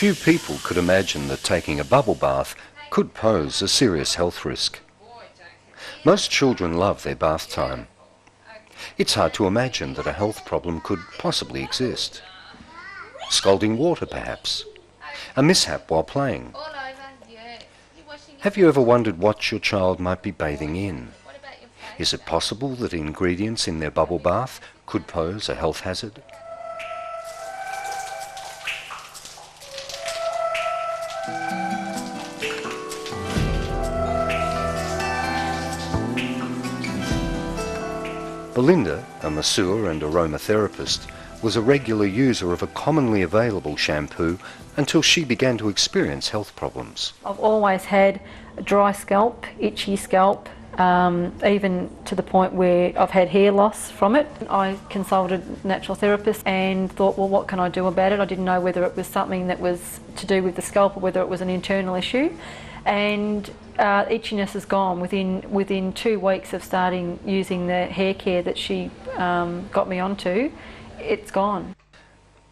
Few people could imagine that taking a bubble bath could pose a serious health risk. Most children love their bath time. It's hard to imagine that a health problem could possibly exist. Scalding water, perhaps. A mishap while playing. Have you ever wondered what your child might be bathing in? Is it possible that ingredients in their bubble bath could pose a health hazard? Belinda, a masseur and aromatherapist, was a regular user of a commonly available shampoo until she began to experience health problems. I've always had a dry scalp, itchy scalp, even to the point where I've had hair loss from it. I consulted a natural therapist and thought, well, what can I do about it? I didn't know whether it was something that was to do with the scalp or whether it was an internal issue. And itchiness is gone within 2 weeks of starting using the hair care that she got me onto. It's gone.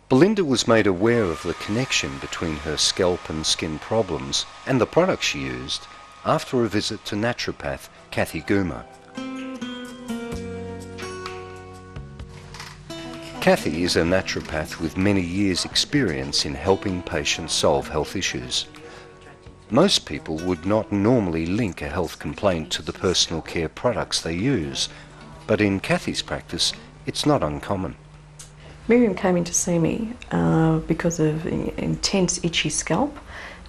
Belinda was made aware of the connection between her scalp and skin problems and the products she used after a visit to naturopath Kathy Goomer. Kathy is a naturopath with many years' experience in helping patients solve health issues. Most people would not normally link a health complaint to the personal care products they use, but in Kathy's practice, it's not uncommon. Miriam came in to see me because of intense itchy scalp,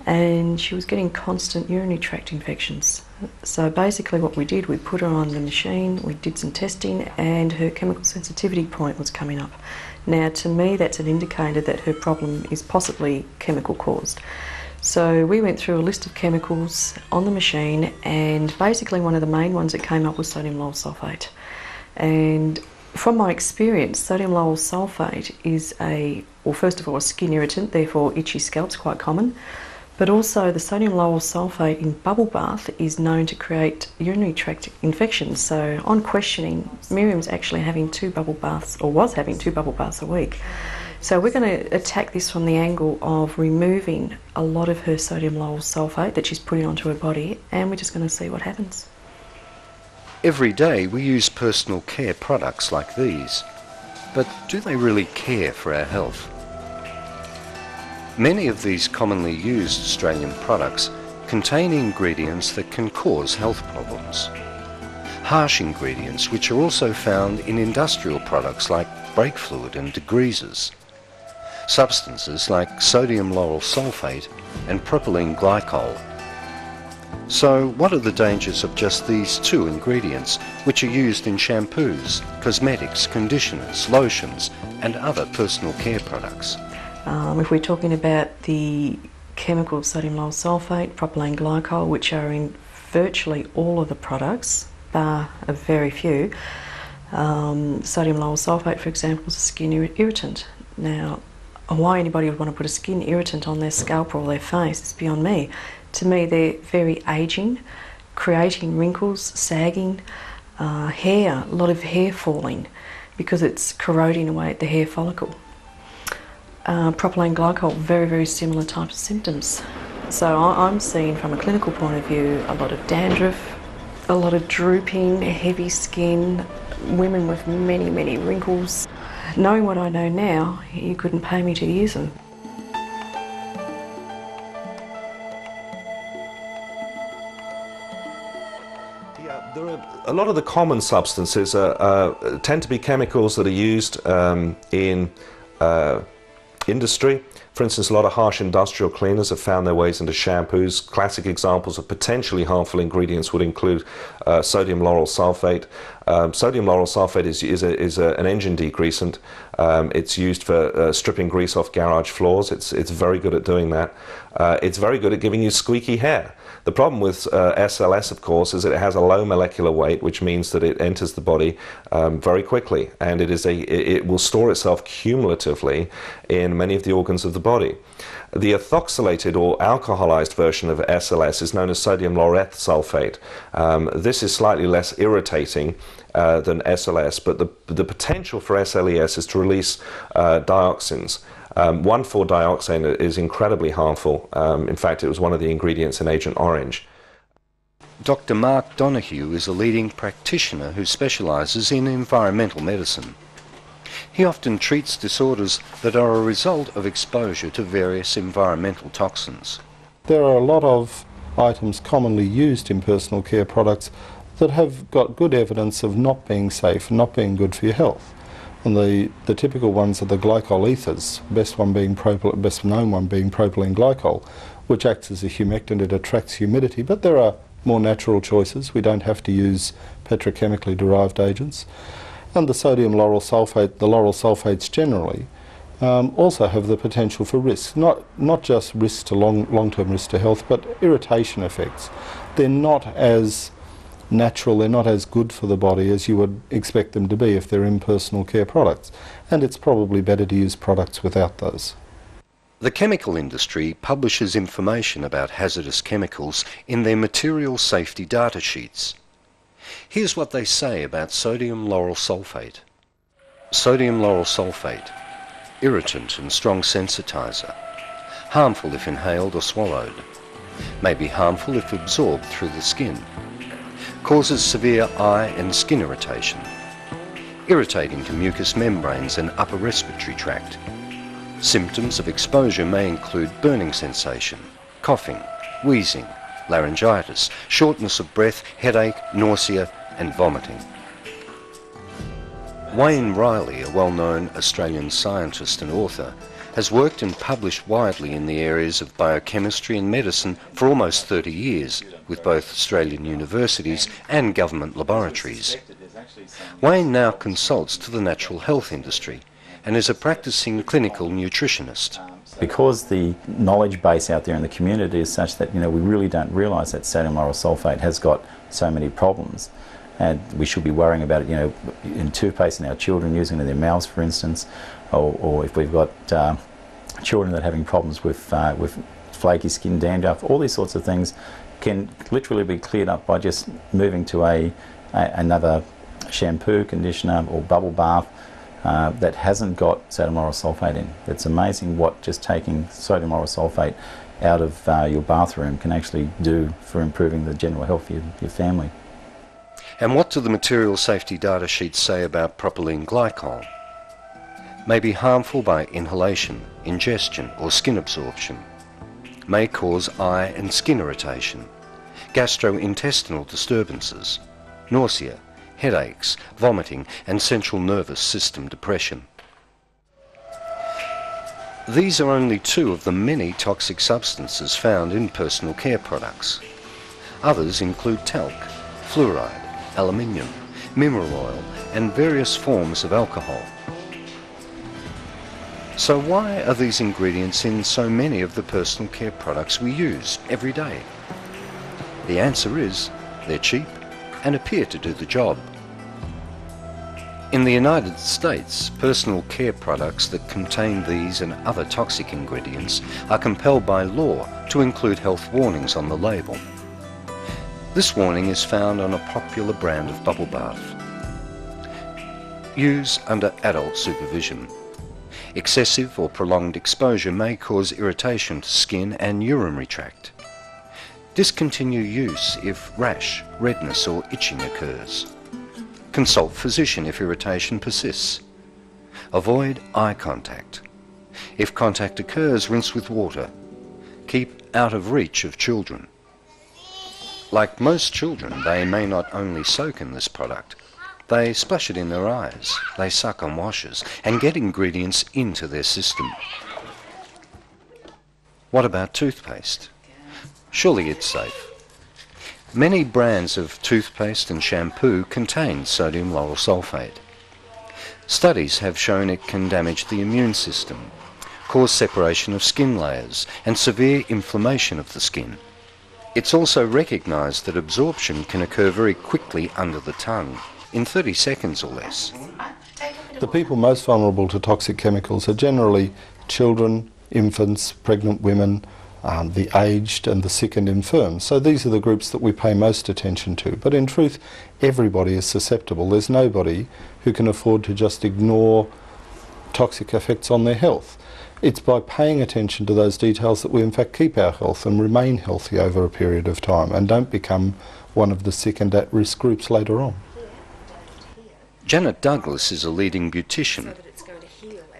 and she was getting constant urinary tract infections. So basically what we did, we put her on the machine, we did some testing, and her chemical sensitivity point was coming up. Now to me that's an indicator that her problem is possibly chemical caused. So we went through a list of chemicals on the machine, and basically one of the main ones that came up was sodium lauryl sulfate. And from my experience, sodium lauryl sulfate is first of all, a skin irritant, therefore itchy scalp's quite common. But also the sodium lauryl sulfate in bubble bath is known to create urinary tract infections. So on questioning, Miriam's actually having 2 bubble baths, or was having 2 bubble baths a week. So we're going to attack this from the angle of removing a lot of her sodium lauryl sulfate that she's putting onto her body, and we're just going to see what happens. Every day we use personal care products like these, but do they really care for our health? Many of these commonly used Australian products contain ingredients that can cause health problems. Harsh ingredients which are also found in industrial products like brake fluid and degreasers. Substances like sodium lauryl sulfate and propylene glycol. So what are the dangers of just these 2 ingredients which are used in shampoos, cosmetics, conditioners, lotions and other personal care products? If we're talking about the chemical sodium lauryl sulfate, propylene glycol, which are in virtually all of the products, bar a very few, sodium lauryl sulfate, for example, is a skin irritant. Now, why anybody would want to put a skin irritant on their scalp or their face is beyond me. To me, they're very aging, creating wrinkles, sagging, hair, a lot of hair falling because it's corroding away at the hair follicle. Propylene glycol, very, very similar types of symptoms. So I'm seeing from a clinical point of view a lot of dandruff, a lot of drooping, heavy skin, women with many, many wrinkles. Knowing what I know now, you couldn't pay me to use them. There are a lot of the common substances tend to be chemicals that are used in industry. For instance, a lot of harsh industrial cleaners have found their ways into shampoos. Classic examples of potentially harmful ingredients would include sodium lauryl sulfate. Sodium lauryl sulfate is an engine degreasant. It's used for stripping grease off garage floors. It's very good at doing that. It's very good at giving you squeaky hair. The problem with SLS, of course, is that it has a low molecular weight, which means that it enters the body very quickly, and it will store itself cumulatively in many of the organs of the body. The ethoxylated or alcoholized version of SLS is known as sodium laureth sulfate. This is slightly less irritating than SLS, but the potential for SLES is to release dioxins. 1,4-dioxane is incredibly harmful. In fact, it was one of the ingredients in Agent Orange. Dr. Mark Donohue is a leading practitioner who specialises in environmental medicine. He often treats disorders that are a result of exposure to various environmental toxins. There are a lot of items commonly used in personal care products that have got good evidence of not being safe and not being good for your health. And the typical ones are the glycol ethers, best known one being propylene glycol, which acts as a humectant. It attracts humidity, but there are more natural choices. We don't have to use petrochemically derived agents. And the sodium lauryl sulfate, the lauryl sulfates generally, also have the potential for risks, not just risks to long-term risk to health, but irritation effects. They're not as natural, they're not as good for the body as you would expect them to be if they're in personal care products. And it's probably better to use products without those. The chemical industry publishes information about hazardous chemicals in their material safety data sheets. Here's what they say about sodium lauryl sulfate. Sodium lauryl sulfate, irritant and strong sensitizer, harmful if inhaled or swallowed, may be harmful if absorbed through the skin, causes severe eye and skin irritation, irritating to mucous membranes and upper respiratory tract. Symptoms of exposure may include burning sensation, coughing, wheezing, laryngitis, shortness of breath, headache, nausea and vomiting. Wayne Riley, a well-known Australian scientist and author, has worked and published widely in the areas of biochemistry and medicine for almost 30 years with both Australian universities and government laboratories. Wayne now consults to the natural health industry and is a practicing clinical nutritionist. Because the knowledge base out there in the community is such that, we really don't realise that sodium lauryl sulfate has got so many problems, and we should be worrying about it, in toothpaste in our children using it in their mouths, for instance, or if we've got children that are having problems with flaky skin, dandruff. All these sorts of things can literally be cleared up by just moving to another shampoo, conditioner or bubble bath that hasn't got sodium lauryl sulfate in. It's amazing what just taking sodium lauryl sulfate out of your bathroom can actually do for improving the general health of your family. And what do the material safety data sheets say about propylene glycol? May be harmful by inhalation, ingestion or skin absorption. May cause eye and skin irritation, gastrointestinal disturbances, nausea, headaches, vomiting and central nervous system depression. These are only two of the many toxic substances found in personal care products. Others include talc, fluoride, aluminium, mineral oil and various forms of alcohol. So why are these ingredients in so many of the personal care products we use every day? The answer is they're cheap and appear to do the job. In the United States, personal care products that contain these and other toxic ingredients are compelled by law to include health warnings on the label. This warning is found on a popular brand of bubble bath. Use under adult supervision. Excessive or prolonged exposure may cause irritation to skin and urinary tract. Discontinue use if rash, redness or itching occurs. Consult physician if irritation persists. Avoid eye contact. If contact occurs, rinse with water. Keep out of reach of children. Like most children, they may not only soak in this product, they splash it in their eyes, they suck on washes and get ingredients into their system. What about toothpaste? Surely it's safe. Many brands of toothpaste and shampoo contain sodium lauryl sulfate. Studies have shown it can damage the immune system, cause separation of skin layers and severe inflammation of the skin. It's also recognised that absorption can occur very quickly under the tongue, in 30 seconds or less. The people most vulnerable to toxic chemicals are generally children, infants, pregnant women, the aged and the sick and infirm. So these are the groups that we pay most attention to. But in truth, everybody is susceptible. There's nobody who can afford to just ignore toxic effects on their health. It's by paying attention to those details that we in fact keep our health and remain healthy over a period of time and don't become one of the sick and at-risk groups later on. Janet Douglas is a leading beautician.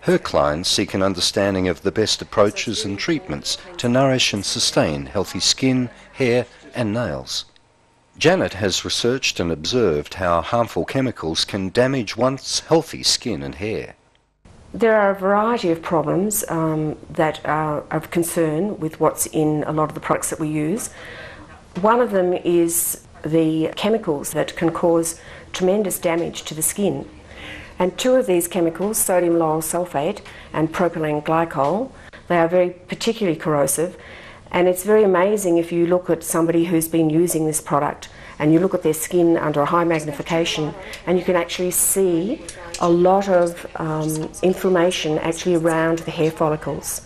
Her clients seek an understanding of the best approaches and treatments to nourish and sustain healthy skin, hair and nails. Janet has researched and observed how harmful chemicals can damage one's healthy skin and hair. There are a variety of problems that are of concern with what's in a lot of the products that we use. One of them is the chemicals that can cause tremendous damage to the skin. And two of these chemicals, sodium lauryl sulfate and propylene glycol, they are very particularly corrosive. And it's very amazing if you look at somebody who's been using this product and you look at their skin under a high magnification, and you can actually see a lot of inflammation actually around the hair follicles.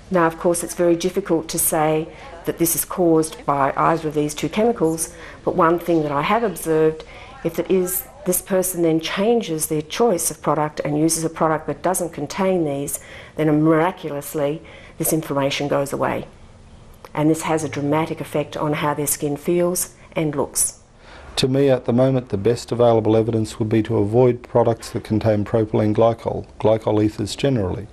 Now, of course, it's very difficult to say that this is caused by either of these two chemicals, but one thing that I have observed, if it is this person then changes their choice of product and uses a product that doesn't contain these, then miraculously this inflammation goes away. And this has a dramatic effect on how their skin feels and looks. To me, at the moment, the best available evidence would be to avoid products that contain propylene glycol, glycol ethers generally,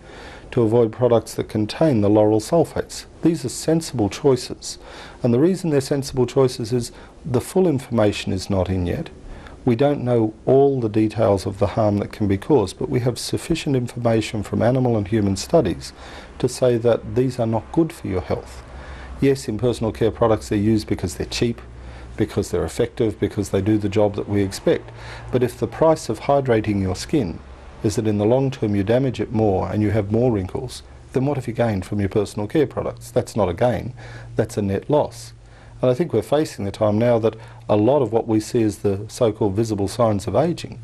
to avoid products that contain the lauryl sulfates. These are sensible choices, and the reason they're sensible choices is the full information is not in yet. We don't know all the details of the harm that can be caused, but we have sufficient information from animal and human studies to say that these are not good for your health. Yes, in personal care products they're used because they're cheap, because they're effective, because they do the job that we expect. But if the price of hydrating your skin is that in the long term you damage it more and you have more wrinkles, then what have you gained from your personal care products? That's not a gain, that's a net loss. And I think we're facing the time now that a lot of what we see as the so-called visible signs of ageing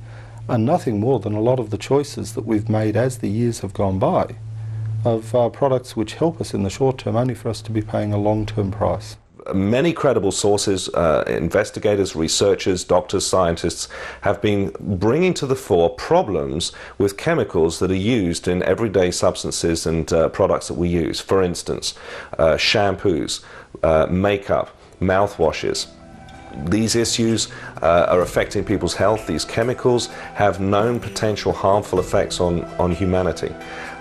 are nothing more than a lot of the choices that we've made as the years have gone by of products which help us in the short term only for us to be paying a long-term price. Many credible sources, investigators, researchers, doctors, scientists have been bringing to the fore problems with chemicals that are used in everyday substances and products that we use. For instance, shampoos, makeup, mouthwashes. These issues are affecting people's health. These chemicals have known potential harmful effects on humanity.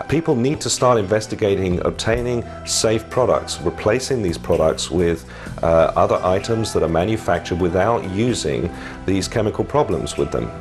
People need to start investigating obtaining safe products, replacing these products with other items that are manufactured without using these chemical problems with them.